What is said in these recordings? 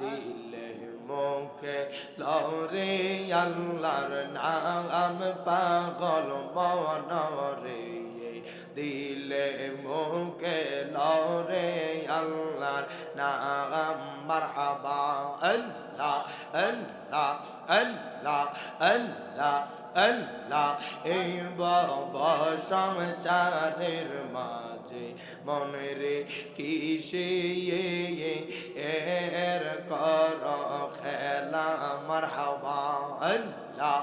দিলে মুখে লরে আল্লাহর নাম পাগল মনরে দিলে মুখে লরে আল্লাহর নাম মারহাবা আল্লাহ আল্লাহ আল্লাহ আল্লাহ আল্লাহ এই বাবা সংসারের মাঝে মনে রে কিসে এর কর খেলা মারহাবা আল্লাহ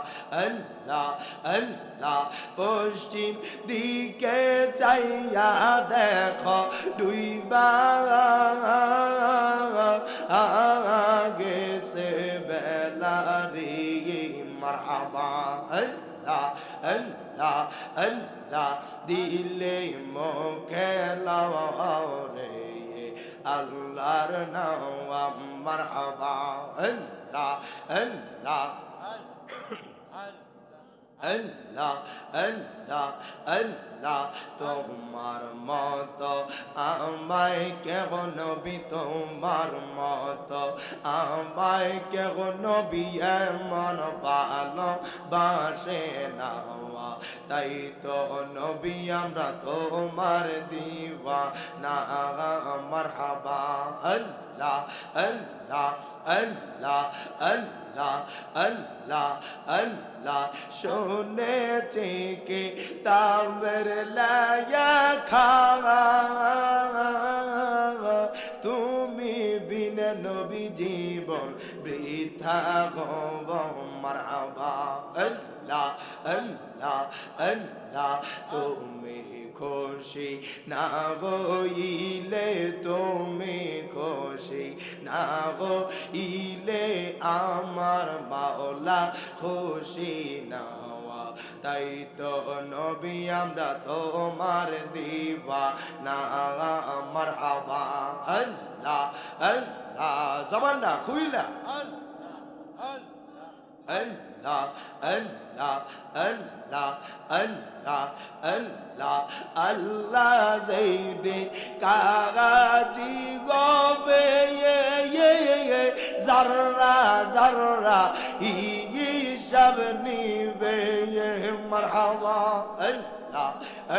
আল্লাহ আল্লাহ পশ্চিম দিকে চাইয়া দেখো ডুইবা গেছে বেলা রে মারহাবা আল্লাহ আল্লাহ আল্লাহ দিলে মুখে লাও রে আল্লাহর নাম মারহাবা আল্লাহ আল্লাহ আল্লাহ আল্লাহ আল্লাহ তোমার মত আমায় কেহ নবী তোমার মত আমায় কেহ নবী এমন ভালো বাসে না তাই তো নবী আমরা তোমার দিওয়ানা মারহাবা আল্লাহ আল্লাহ আল্লাহ আল্লাহ আল্লাহ আল্লাহ শুনেছি কি তামের লায়া খাওয়া তুমি বিন নবী জীবন বৃথা গব মারহাবা আল্লাহ আল্লাহ আল্লাহ তুমি খুশি না গইলে তুমি খুশি না গইলে আমার মাওলা খুশি না তাই তো নবী আমরা তোমার দিওয়ানা মারহাবা আল্লাহ আল্লাহ জবানটা খুইলা আল্লাহ আল্লাহ আল্লাহ আল্লাহ আল্লাহ আল্লাহ জৈদে কাগাজি গবে জাররা জাররা হিসাব নিবে মারহাবা আল্লাহ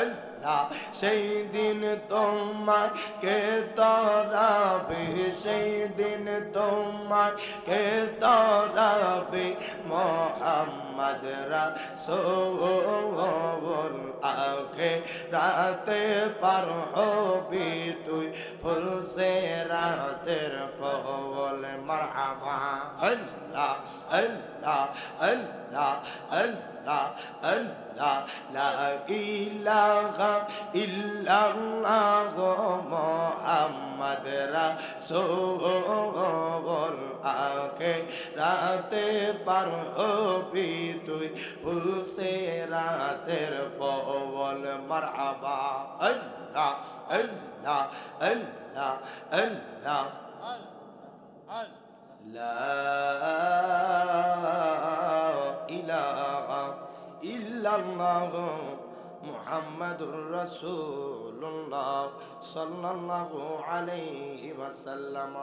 আল্লাহ সেই দিন তোমাকে তরাবে সেই দিন তোমাকে তরাবে মোহাম্মদ রাসূল আখে রাতে পার হবি তুই ফুল সে রাতের পহল মারহাবা আল্লাহ আল্লাহ আল্লাহ আল্লাহ আল্লাহ লা ইলাহা ইল্লাল্লাহ মুহাম্মদ রাসূল আখে রাতে পার হবি তুই ফুল সে রাতের পহল মারহাবা আল্লাহ আল্লাহ আল্লাহ আল্লাহ লা ইলাহা ইল্লাল্লাহ মুহাম্মাদুর রাসূলুল্লাহ সাল্লাল্লাহু আলাইহি ওয়াসাল্লাম।